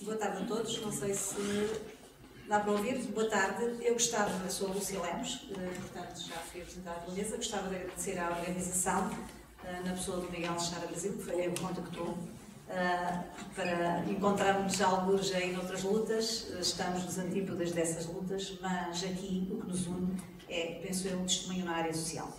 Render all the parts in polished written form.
Boa tarde a todos, não sei se dá para ouvir. Boa tarde, eu sou a Lúcia Lemos, portanto já fui apresentada pela mesa, gostava de agradecer à organização, na pessoa do Miguel Chara Brasil, que foi ele que contactou, para encontrarmos alguns aí noutras lutas. Estamos nos antípodas dessas lutas, mas aqui o que nos une é, penso eu, um testemunho na área social.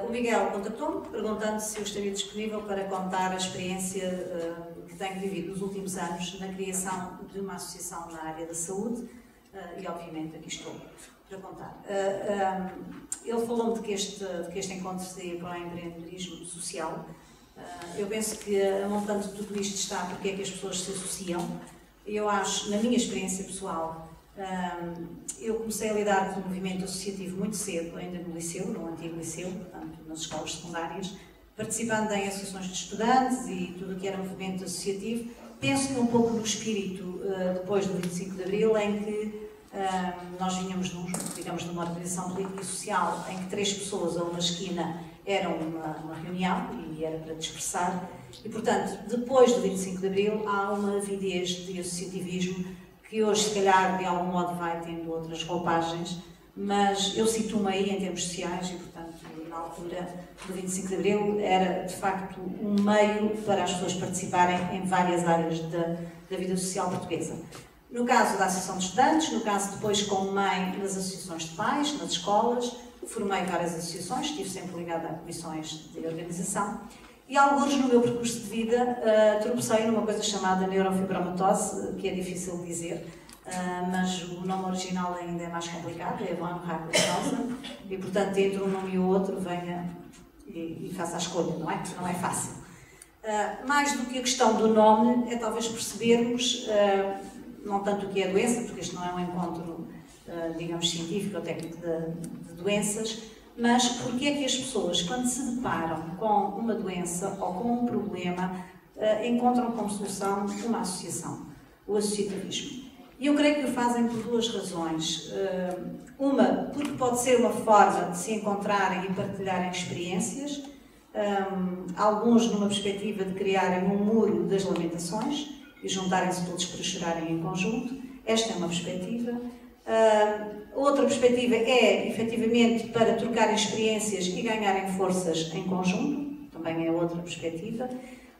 O Miguel contactou-me perguntando se eu estaria disponível para contar a experiência que tenho vivido nos últimos anos na criação de uma associação na área da saúde e, obviamente, aqui estou para contar. Ele falou-me de que este encontro seria para o empreendedorismo social. Eu penso que a montante de tudo isto está porque é que as pessoas se associam. Eu acho, na minha experiência pessoal, eu comecei a lidar com o movimento associativo muito cedo, ainda no liceu, no antigo liceu, portanto, nas escolas secundárias, participando em associações de estudantes e tudo o que era movimento associativo. Penso que um pouco no espírito, depois do 25 de Abril, em que nós vinhamos, digamos, numa organização política e social em que 3 pessoas a uma esquina eram uma reunião e era para dispersar. E, portanto, depois do 25 de Abril, há uma avidez de associativismo que hoje, se calhar, de algum modo vai tendo outras roupagens, mas eu situo-me aí em termos sociais e, portanto, na altura do 25 de Abril, era, de facto, um meio para as pessoas participarem em várias áreas da vida social portuguesa. No caso da Associação de Estudantes, no caso depois como mãe nas associações de pais, nas escolas, formei várias associações, estive sempre ligada a comissões de organização e, alguns no meu percurso de vida, tropecei numa coisa chamada neurofibromatose, que é difícil de dizer, mas o nome original ainda é mais complicado, é von Rackleshausen, e, portanto, entre um nome e o outro, venha e faça a escolha, não é? Não é fácil. Mais do que a questão do nome, é talvez percebermos, não tanto o que é a doença, porque isto não é um encontro, digamos, científico ou técnico de doenças, mas porque é que as pessoas, quando se deparam com uma doença ou com um problema, encontram como solução uma associação, o associativismo. E eu creio que o fazem por 2 razões. Uma, porque pode ser uma forma de se encontrarem e partilharem experiências, alguns numa perspectiva de criarem um muro das lamentações e juntarem-se todos para chorarem em conjunto. Esta é uma perspectiva. Outra perspectiva é, efetivamente, para trocarem experiências e ganharem forças em conjunto, também é outra perspectiva.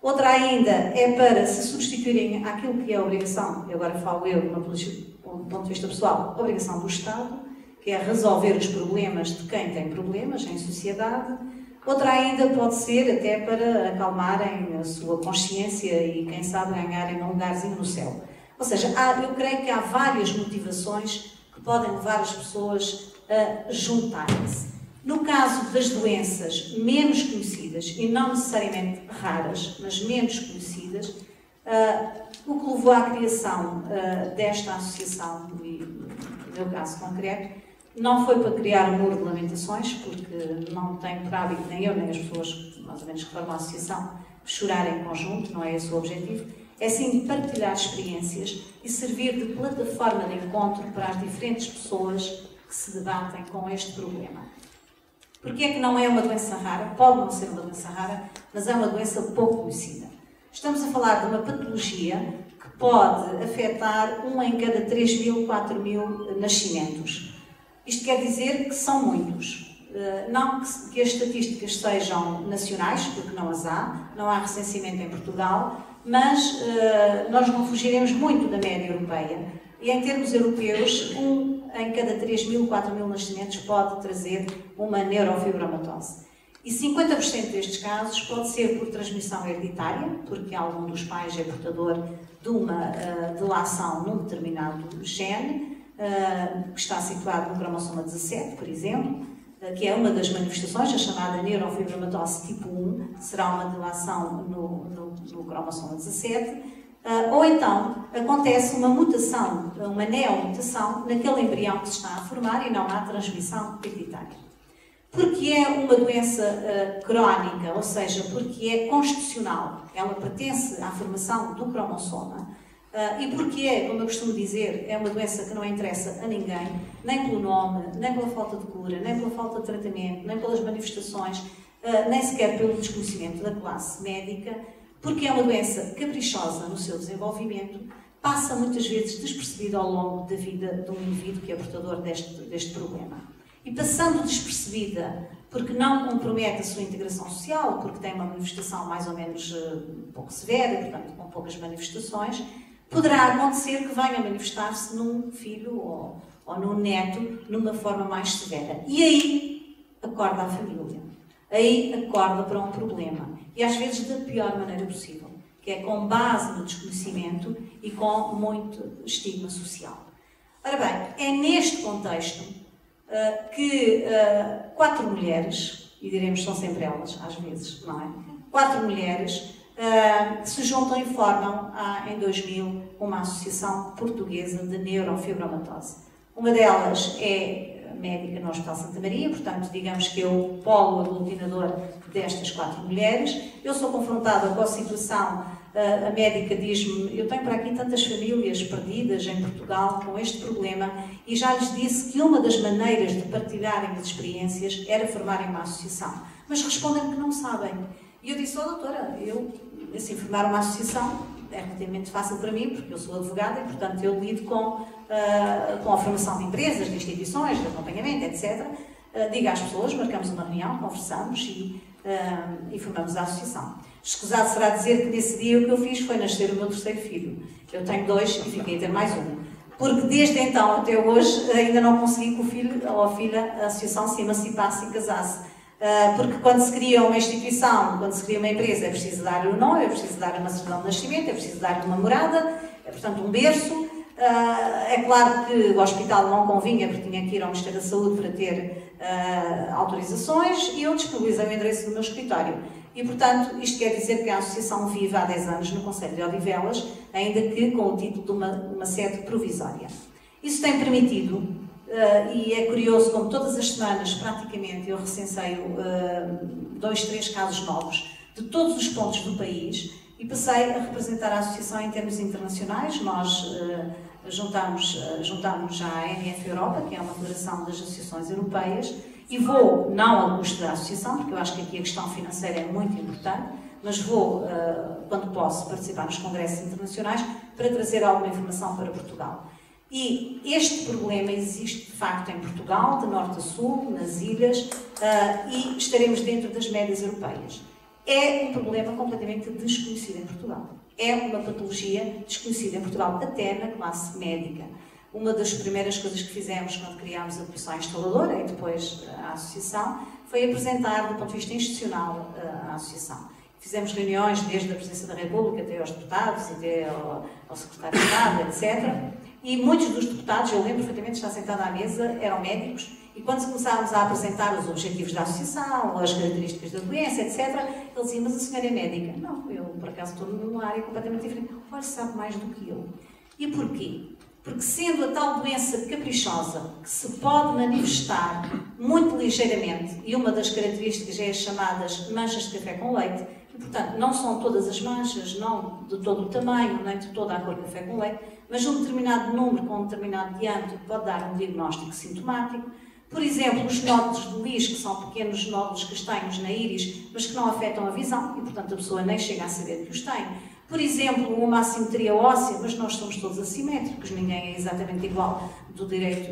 Outra ainda é para se substituírem àquilo que é a obrigação, e agora falo eu, do ponto de vista pessoal, a obrigação do Estado, que é resolver os problemas de quem tem problemas em sociedade. Outra ainda pode ser até para acalmarem a sua consciência e, quem sabe, ganharem um lugarzinho no céu. Ou seja, eu creio que há várias motivações que podem levar as pessoas a juntarem-se. No caso das doenças menos conhecidas, e não necessariamente raras, mas menos conhecidas, o que levou à criação desta associação, e no meu caso concreto, não foi para criar um muro de lamentações, porque não tenho por hábito, nem eu, nem as pessoas mais ou menos que formam a associação, chorarem em conjunto, não é esse o objetivo. É sim partilhar experiências e servir de plataforma de encontro para as diferentes pessoas que se debatem com este problema. Porque é que não é uma doença rara? Pode não ser uma doença rara, mas é uma doença pouco conhecida. Estamos a falar de uma patologia que pode afetar 1 em cada 3.000, 4.000 nascimentos. Isto quer dizer que são muitos. Não que as estatísticas sejam nacionais, porque não as há, não há recenseamento em Portugal, mas nós não fugiremos muito da média europeia. E em termos europeus, 1 em cada 3.000, 4.000 nascimentos pode trazer uma neurofibromatose. E 50% destes casos pode ser por transmissão hereditária, porque algum dos pais é portador de uma delação num determinado gene, que está situado no cromossoma 17, por exemplo, que é uma das manifestações, a chamada neurofibromatose tipo 1, será uma delação no cromossoma 17, ou então acontece uma mutação, uma neomutação naquele embrião que se está a formar e não há transmissão hereditária. Porque é uma doença crónica, ou seja, porque é constitucional, ela pertence à formação do cromossoma, e porque é, como eu costumo dizer, é uma doença que não interessa a ninguém, nem pelo nome, nem pela falta de cura, nem pela falta de tratamento, nem pelas manifestações, nem sequer pelo desconhecimento da classe médica, porque é uma doença caprichosa no seu desenvolvimento, passa muitas vezes despercebido ao longo da vida de um indivíduo que é portador deste problema. E passando despercebida, porque não compromete a sua integração social, porque tem uma manifestação mais ou menos pouco severa, portanto com poucas manifestações, poderá acontecer que venha manifestar-se num filho ou num neto numa forma mais severa. E aí acorda a família. Aí acorda para um problema. E às vezes da pior maneira possível, que é com base no desconhecimento e com muito estigma social. Ora bem, é neste contexto que 4 mulheres, e diremos são sempre elas, às vezes, não é? 4 mulheres se juntam e formam, em 2000, uma associação portuguesa de neurofibromatose. Uma delas é médica no Hospital Santa Maria, portanto, digamos que é o polo aglutinador destas 4 mulheres. Eu sou confrontada com a situação, a médica diz-me, eu tenho para aqui tantas famílias perdidas em Portugal com este problema, e já lhes disse que uma das maneiras de partilharem as experiências era formarem uma associação. Mas respondem-me que não sabem. E eu disse, doutora, assim, formar uma associação é relativamente fácil para mim, porque eu sou advogada e, portanto, eu lido com a formação de empresas, de instituições, de acompanhamento, etc. Digo às pessoas, marcamos uma reunião, conversamos e formamos a associação. Escusado será dizer que nesse dia o que eu fiz foi nascer o meu 3º filho. Eu tenho 2 e fiquei a ter mais um. Porque desde então até hoje ainda não consegui que o filho ou a filha, a associação, se emancipasse e casasse. Porque quando se cria uma instituição, quando se cria uma empresa, é preciso dar-lhe um nome, é preciso dar-lhe uma certidão de nascimento, é preciso dar-lhe uma morada, é portanto um berço. É claro que o hospital não convinha, porque tinha que ir ao Ministério da Saúde para ter autorizações, e eu disponibilizei o endereço do meu escritório. E, portanto, isto quer dizer que a associação vive há 10 anos no Concelho de Odivelas, ainda que com o título de uma sede provisória. Isso tem permitido, e é curioso como todas as semanas, praticamente, eu recenseio 2, 3 casos novos de todos os pontos do país, e passei a representar a associação em termos internacionais. Nós juntámos já a NF Europa, que é uma federação das associações europeias, e vou, não ao custo da associação, porque eu acho que aqui a questão financeira é muito importante, mas vou, quando posso, participar nos congressos internacionais para trazer alguma informação para Portugal. E este problema existe, de facto, em Portugal, de norte a sul, nas ilhas, e estaremos dentro das médias europeias. É um problema completamente desconhecido em Portugal. É uma patologia desconhecida em Portugal, até na classe médica. Uma das primeiras coisas que fizemos quando criámos a Comissão Instaladora e depois a Associação foi apresentar, do ponto de vista institucional, a Associação. Fizemos reuniões desde a Presidência da República até aos deputados, até ao Secretário de Estado, etc. E muitos dos deputados, eu lembro perfeitamente de estar sentada à mesa, eram médicos, e quando começámos a apresentar os objetivos da associação, as características da doença, etc., ele dizia, mas a senhora é médica? Não, eu por acaso estou numa área completamente diferente. Olha, sabe mais do que eu. E porquê? Porque sendo a tal doença caprichosa que se pode manifestar muito ligeiramente, e uma das características é as chamadas manchas de café com leite, e portanto não são todas as manchas, não de todo o tamanho, nem de toda a cor de café com leite, mas um determinado número com um determinado diâmetro pode dar um diagnóstico sintomático. Por exemplo, os nódulos de Lis, que são pequenos nódulos castanhos na íris, mas que não afetam a visão, e portanto a pessoa nem chega a saber que os tem. Por exemplo, uma assimetria óssea, mas nós somos todos assimétricos, ninguém é exatamente igual do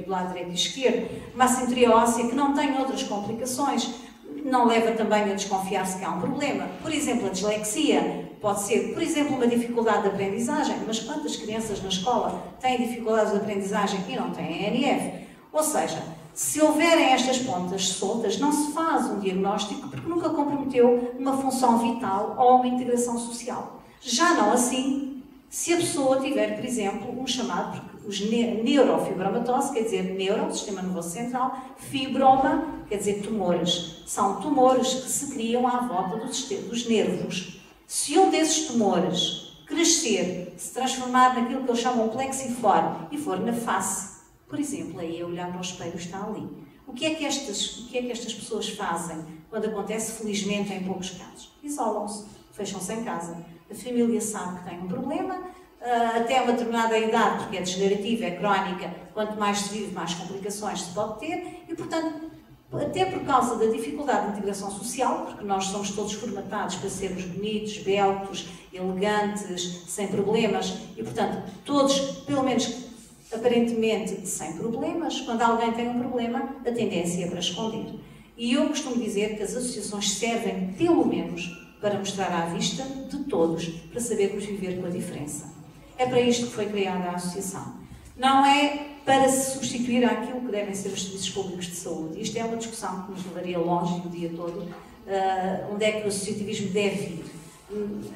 lado direito e esquerdo. Uma assimetria óssea que não tem outras complicações, não leva também a desconfiar-se que há um problema. Por exemplo, a dislexia pode ser, por exemplo, uma dificuldade de aprendizagem, mas quantas crianças na escola têm dificuldades de aprendizagem e não têm ANF? Ou seja, se houverem estas pontas soltas, não se faz um diagnóstico porque nunca comprometeu uma função vital ou uma integração social. Já não assim, se a pessoa tiver, por exemplo, um chamado, porque os neurofibromatose, quer dizer, neuro, sistema nervoso central, fibroma, quer dizer, tumores. São tumores que se criam à volta dos nervos. Se um desses tumores crescer, se transformar naquilo que eles chamam plexiforme e for na face, por exemplo, aí a olhar para o espelho está ali. O que é que estas pessoas fazem quando acontece, felizmente, em poucos casos? Isolam-se, fecham-se em casa. A família sabe que tem um problema, até uma determinada idade, porque é degenerativa, é crónica, quanto mais se vive, mais complicações se pode ter, e, portanto, até por causa da dificuldade de integração social, porque nós somos todos formatados para sermos bonitos, beltos, elegantes, sem problemas, e portanto, todos, pelo menos aparentemente, sem problemas. Quando alguém tem um problema, a tendência é para esconder. E eu costumo dizer que as associações servem, pelo menos, para mostrar à vista de todos, para sabermos viver com a diferença. É para isto que foi criada a associação. Não é para se substituir àquilo que devem ser os serviços públicos de saúde. Isto é uma discussão que nos levaria longe o dia todo. Onde é que o associativismo deve ir?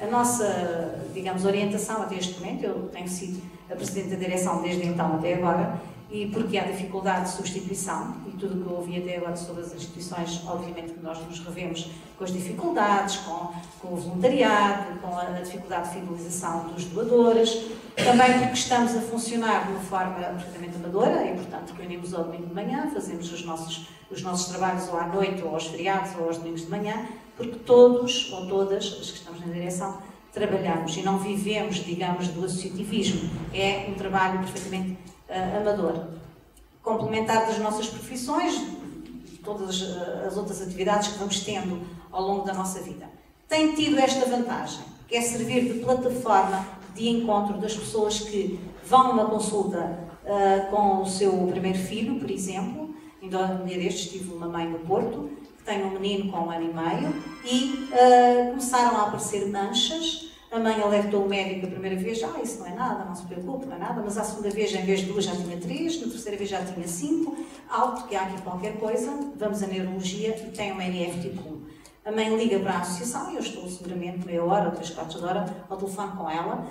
A nossa, digamos, orientação até este momento, eu tenho sido a Presidente da Direção desde então até agora, e porque há dificuldade de substituição, e tudo o que eu ouvi até agora sobre as instituições, obviamente que nós nos revemos com as dificuldades, com o voluntariado, com a dificuldade de fidelização dos doadores, também porque estamos a funcionar de uma forma perfeitamente amadora, e portanto reunimos ao domingo de manhã, fazemos os nossos trabalhos ou à noite, ou aos feriados, ou aos domingos de manhã, porque todos ou todas as que estamos na direção trabalhamos e não vivemos, digamos, do associativismo. É um trabalho perfeitamente amador. Complementar das nossas profissões, todas as outras atividades que vamos tendo ao longo da nossa vida. Tem tido esta vantagem, que é servir de plataforma de encontro das pessoas que vão a uma consulta com o seu primeiro filho, por exemplo. Ainda um dia destes tive uma mãe no Porto, que tem um menino com 1 ano e meio, e começaram a aparecer manchas. A mãe alertou o médico a primeira vez, isso não é nada, não se preocupe, não é nada, mas à segunda vez, em vez de 2, já tinha 3, na terceira vez já tinha 5, alto que há aqui qualquer coisa, vamos à neurologia e tem uma NF tipo 1. A mãe liga para a associação e eu estou seguramente meia hora ou 3/4 de hora ao telefone com ela,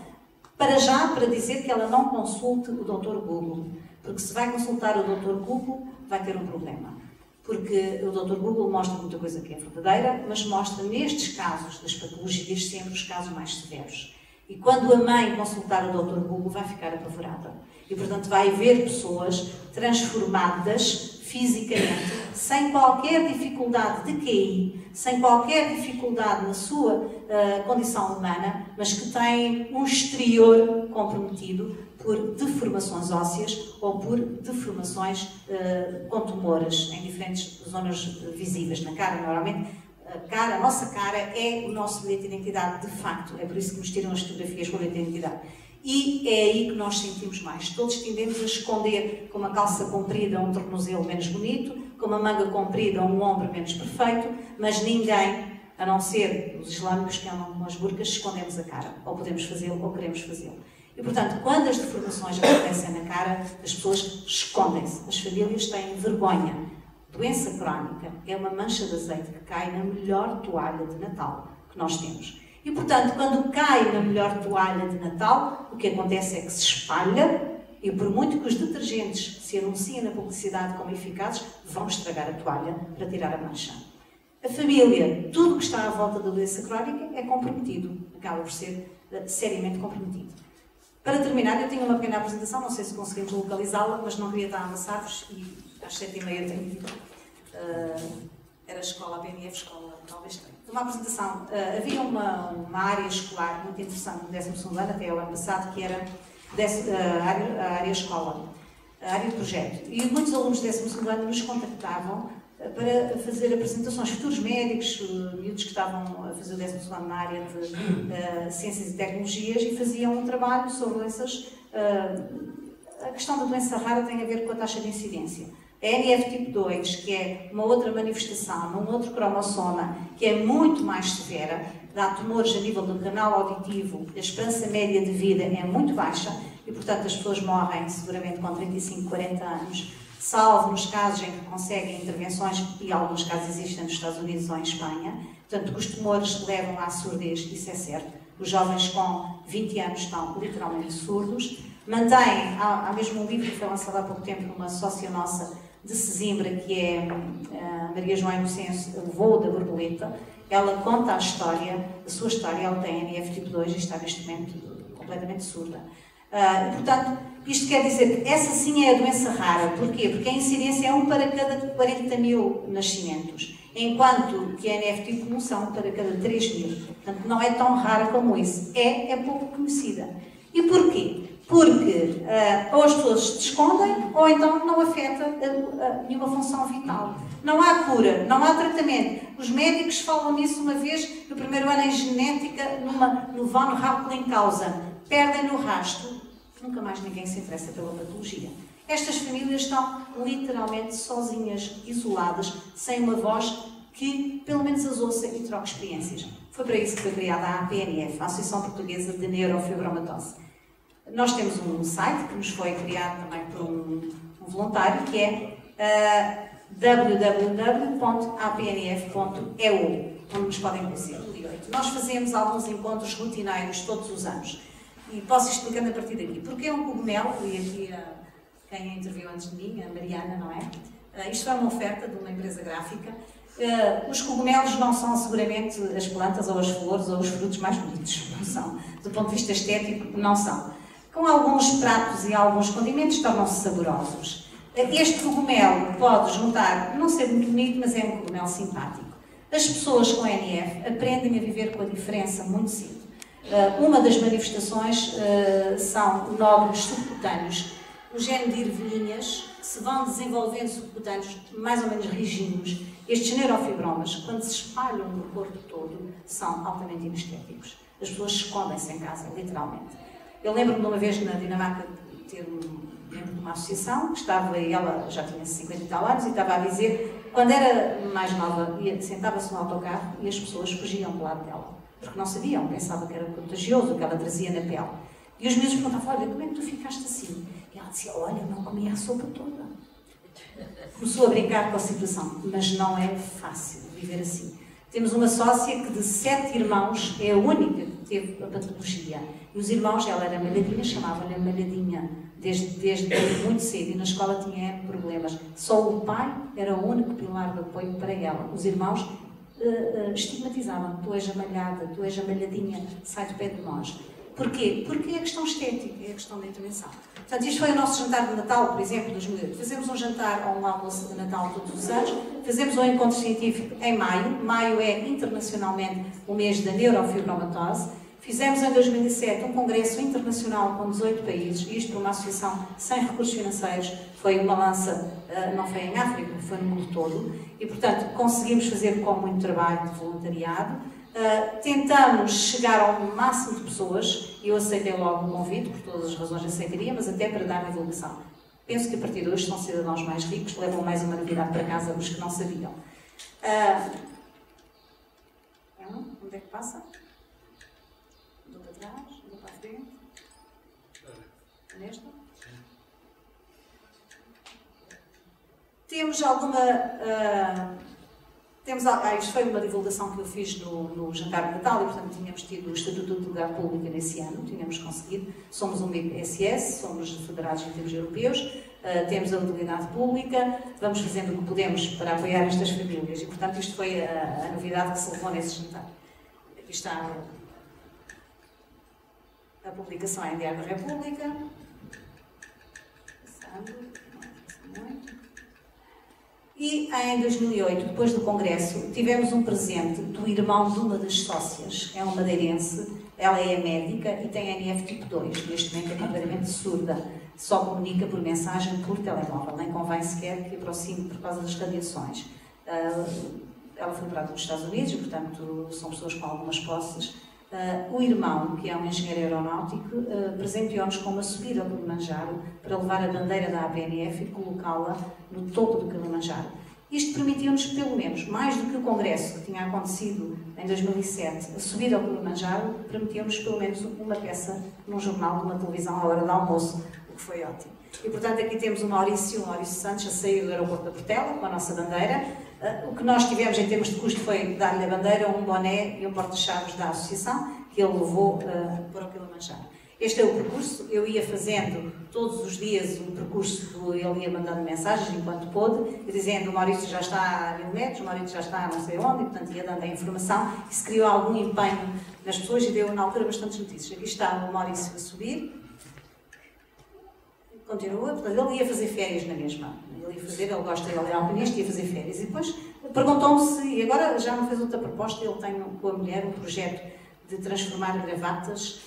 para dizer que ela não consulte o Dr. Google, porque se vai consultar o Dr. Google vai ter um problema. Porque o Dr. Google mostra muita coisa que é verdadeira, mas mostra nestes casos das patologias sempre os casos mais severos. E quando a mãe consultar o Dr. Google vai ficar apavorada. E portanto vai ver pessoas transformadas fisicamente, sem qualquer dificuldade de QI, sem qualquer dificuldade na sua condição humana, mas que têm um exterior comprometido por deformações ósseas ou por deformações com tumores em diferentes zonas visíveis na cara. Normalmente, a nossa cara é o nosso bilhete de identidade, de facto. É por isso que nos tiram as fotografias com o bilhete de identidade. E é aí que nós sentimos mais. Todos tendemos a esconder com uma calça comprida um tornozelo menos bonito, com uma manga comprida um ombro menos perfeito, mas ninguém, a não ser os islâmicos que andam com as burcas, escondemos a cara. Ou podemos fazê-lo ou queremos fazê-lo. E, portanto, quando as deformações acontecem na cara, as pessoas escondem-se. As famílias têm vergonha. Doença crónica é uma mancha de azeite que cai na melhor toalha de Natal que nós temos. E, portanto, quando cai na melhor toalha de Natal, o que acontece é que se espalha e, por muito que os detergentes se anunciem na publicidade como eficazes, vão estragar a toalha para tirar a mancha. A família, tudo o que está à volta da doença crónica é comprometido, acaba por ser seriamente comprometido. Para terminar, eu tinha uma pequena apresentação, não sei se conseguimos localizá-la, mas não queria estar a amassar-vos e às 7h30 tenho que ir. Era a escola, a BNF Escola, talvez tenha. Uma apresentação, havia uma área escolar muito interessante no 12º ano, até ao ano passado, que era a área escola, a área de projeto. E muitos alunos do 12º ano nos contactavam para fazer apresentações, futuros médicos, miúdos que estavam a fazer o 12º ano na área de ciências e tecnologias e faziam um trabalho sobre doenças. A questão da doença rara tem a ver com a taxa de incidência. A NF tipo 2, que é uma outra manifestação, num outro cromossoma, que é muito mais severa, dá tumores a nível do canal auditivo, a esperança média de vida é muito baixa e, portanto, as pessoas morrem seguramente com 35, 40 anos, salvo nos casos em que conseguem intervenções, e alguns casos existem nos Estados Unidos ou em Espanha. Portanto, que os tumores levam à surdez, isso é certo. Os jovens com 20 anos estão literalmente surdos. Mantém, há mesmo um livro que foi lançado há pouco tempo por uma sócia nossa de Sesimbra, que é a Maria João Inocêncio, o voo da borboleta. Ela conta a sua história, ela tem NF tipo 2 e está neste momento completamente surda. Portanto, isto quer dizer que essa sim é a doença rara. Porquê? Porque a incidência é 1 para cada 40 mil nascimentos, enquanto que a NF tipo 1 são 1 para cada 3 mil. Portanto, não é tão rara como isso. É pouco conhecida. E porquê? Porque ou as pessoas se escondem ou então não afeta nenhuma função vital. Não há cura, não há tratamento. Os médicos falam nisso uma vez no primeiro ano em genética, no von Rappelin-Causa. Perdem no rasto, nunca mais ninguém se interessa pela patologia. Estas famílias estão literalmente sozinhas, isoladas, sem uma voz que pelo menos as ouça e troque experiências. Foi para isso que foi criada a APNF, a Associação Portuguesa de Neurofibromatose. Nós temos um site que nos foi criado também por um voluntário, que é www.apnf.eu, onde nos podem conhecer. Nós fazemos alguns encontros rotineiros todos os anos. E posso ir explicando a partir daqui. Porque é um cogumelo, e aqui quem interviu antes de mim, a Mariana, não é? Isto é uma oferta de uma empresa gráfica. Os cogumelos não são seguramente as plantas ou as flores ou os frutos mais bonitos, não são. Do ponto de vista estético, não são. Com alguns pratos e alguns condimentos tornam-se saborosos. Este cogumelo pode juntar, não ser muito bonito, mas é um cogumelo simpático. As pessoas com NF aprendem a viver com a diferença muito cedo. Uma das manifestações são nódulos subcutâneos, o género de ervilhinhas, que se vão desenvolvendo subcutâneos mais ou menos rígidos. Estes neurofibromas, quando se espalham no corpo todo, são altamente inestéticos. As pessoas escondem-se em casa, literalmente. Eu lembro-me de uma vez na Dinamarca ter membro de uma associação, que estava, e ela já tinha 50 e tal anos, e estava a dizer, quando era mais nova, sentava-se no autocarro e as pessoas fugiam do lado dela, porque não sabiam, pensavam que era contagioso o que ela trazia na pele. E os miúdos perguntavam, olha, como é que tu ficaste assim? E ela dizia, olha, não comia a sopa toda. Começou a brincar com a situação, mas não é fácil viver assim. Temos uma sócia que de 7 irmãos é a única que teve a patologia. E os irmãos, ela era malhadinha, chamavam-lhe malhadinha, desde muito cedo, e na escola tinha problemas. Só o pai era o único pilar de apoio para ela. Os irmãos estigmatizavam, tu és a malhada, tu és a malhadinha, sai de pé de nós. Porquê? Porque é a questão estética, é a questão da intervenção. Portanto, isto foi o nosso jantar de Natal, por exemplo, 2008. Fazemos um jantar ou um almoço de Natal todos os anos, fazemos um encontro científico em maio. Maio é internacionalmente o mês da neurofibromatose. Fizemos em 2007 um congresso internacional com 18 países, isto por uma associação sem recursos financeiros, foi uma lança, não foi em África, foi no mundo todo, e portanto conseguimos fazer com muito trabalho de voluntariado. Tentamos chegar ao máximo de pessoas, e eu aceitei logo o convite, por todas as razões aceitaria, mas até para dar divulgação. Penso que a partir de hoje são cidadãos mais ricos, levam mais uma novidade para casa os que não sabiam. Onde é que passa? Dou para trás, dou para a frente. Nesta? Temos alguma... isto foi uma divulgação que eu fiz no jantar de Natal e, portanto, tínhamos tido o Estatuto de Utilidade Pública nesse ano, tínhamos conseguido. Somos um BPSS, somos federados em termos europeus, temos a utilidade pública, vamos fazendo o que podemos para apoiar estas famílias e, portanto, isto foi a novidade que se levou nesse jantar. Aqui está a publicação em Diário da República. Passando, não muito. E em 2008, depois do congresso, tivemos um presente do irmão de uma das sócias, é uma madeirense, ela é médica e tem NF tipo 2, neste momento é completamente surda, só comunica por mensagem por telemóvel, nem convém sequer que aproxime por causa das radiações. Ela foi operada nos Estados Unidos e, portanto, são pessoas com algumas posses. O irmão, que é um engenheiro aeronáutico, presenteou-nos com uma subida ao Kilimanjaro para levar a bandeira da APNF e colocá-la no topo do Kilimanjaro. Isto permitiu-nos, pelo menos, mais do que o congresso que tinha acontecido em 2007, a subida ao Kilimanjaro, permitiu-nos pelo menos uma peça num jornal de uma televisão à hora do almoço, o que foi ótimo. E, portanto, aqui temos o Maurício Santos a sair do aeroporto da Portela com a nossa bandeira. O que nós tivemos em termos de custo foi dar-lhe a bandeira, um boné e um porta-chaves da associação, que ele levou para o Kilimanjaro. Este é o percurso, eu ia fazendo todos os dias o percurso, ele ia mandando mensagens enquanto pôde, dizendo o Maurício já está a 1000 metros, o Maurício já está a não sei onde, e portanto ia dando a informação, e se criou algum empenho nas pessoas e deu na altura bastantes notícias. Aqui está o Maurício a subir, continua, portanto ele ia fazer férias na mesma, ele gosta, ele é alpinista, ia fazer férias, e depois perguntou-me se, e agora já me fez outra proposta, ele tem com a mulher um projeto de transformar gravatas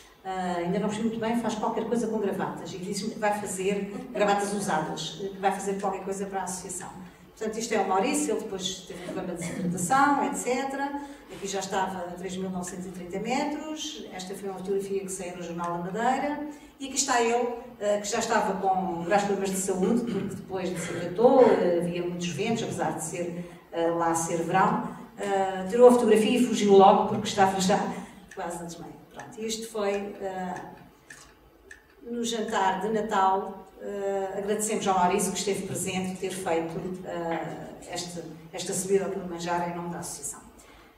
ainda não percebi muito bem, faz qualquer coisa com gravatas e disse-me que vai fazer gravatas usadas, que vai fazer qualquer coisa para a associação. Portanto, isto é o Maurício, ele depois teve um problema de desidratação, etc. Aqui já estava a 3.930 metros, esta foi uma fotografia que saiu no Jornal da Madeira, e aqui está ele, que já estava com graves problemas de saúde, porque depois desidratou, havia muitos ventos, apesar de ser lá ser verão, tirou a fotografia e fugiu logo, porque estava já quase a desmaio. Pronto, isto foi no jantar de Natal. Agradecemos ao Maurício que esteve presente, por ter feito esta subida ao Kilimanjaro em nome da Associação.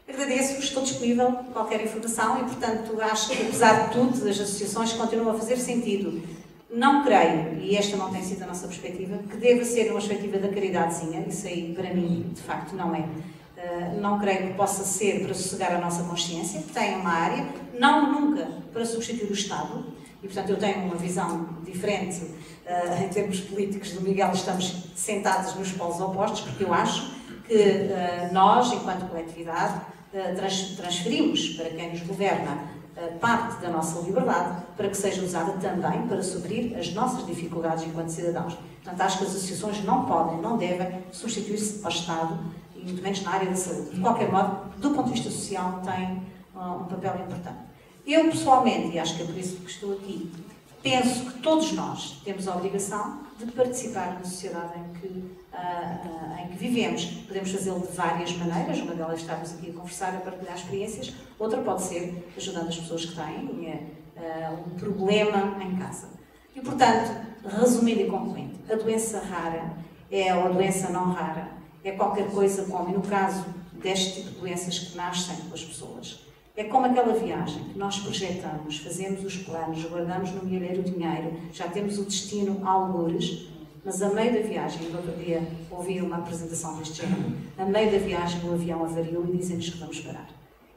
Agradeço-vos, estou disponível a qualquer informação e, portanto, acho que, apesar de tudo, as associações continuam a fazer sentido. Não creio, e esta não tem sido a nossa perspectiva, que deva ser uma perspectiva da caridadezinha, isso aí, para mim, de facto, não é. Não creio que possa ser para sossegar a nossa consciência, que tem uma área, não nunca para substituir o Estado, e, portanto, eu tenho uma visão diferente em termos políticos do Miguel, estamos sentados nos polos opostos, porque eu acho que nós, enquanto coletividade, transferimos para quem nos governa parte da nossa liberdade para que seja usada também para suprir as nossas dificuldades enquanto cidadãos. Portanto, acho que as associações não podem, não devem substituir-se ao Estado, e muito menos na área da saúde. De qualquer modo, do ponto de vista social, tem um papel importante. Eu, pessoalmente, e acho que é por isso que estou aqui, penso que todos nós temos a obrigação de participar na sociedade em que vivemos. Podemos fazê-lo de várias maneiras, uma delas estarmos aqui a conversar, a partilhar experiências, outra pode ser ajudando as pessoas que têm um problema em casa. E, portanto, resumindo e concluindo, a doença rara ou a doença não rara é qualquer coisa como, e no caso deste tipo de doenças que nascem com as pessoas, é como aquela viagem que nós projetamos, fazemos os planos, guardamos no milheiro o dinheiro, já temos o destino a algures, mas a meio da viagem, no outro dia ouvi uma apresentação deste género, a meio da viagem o avião avariou e dizem-nos que vamos parar.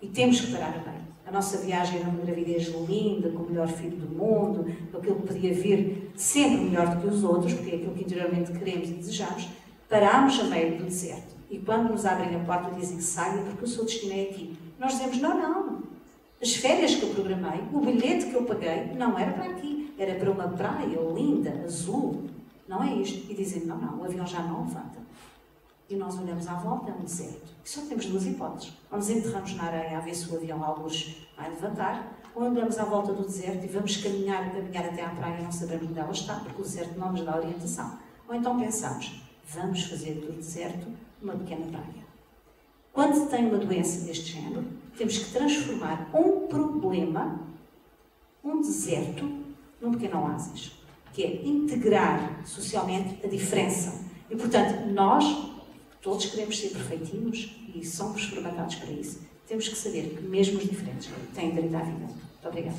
E temos que parar a meio. A nossa viagem era uma gravidez linda, com o melhor filho do mundo, com aquilo que podia vir sempre melhor do que os outros, porque é aquilo que interiormente queremos e desejamos. Parámos a meio do deserto. E quando nos abrem a porta e dizem que saia, porque o seu destino é aqui. Nós dizemos, não. As férias que eu programei, o bilhete que eu paguei, não era para aqui. Era para uma praia linda, azul. Não é isto. E dizem, não, o avião já não levanta. E nós olhamos à volta, é um deserto. E só temos duas hipóteses. Ou nos enterramos na areia a ver se o avião alguns vai levantar, ou andamos à volta do deserto e vamos caminhar até à praia e não sabemos onde ela está, porque o deserto não nos dá orientação. Ou então pensamos, vamos fazer do deserto uma pequena praia. Quando se tem uma doença deste género, temos que transformar um problema, um deserto, num pequeno oásis, que é integrar socialmente a diferença. E, portanto, nós, todos queremos ser perfeitinhos e somos formatados para isso. Temos que saber que mesmo os diferentes têm direito à vida. Muito obrigada.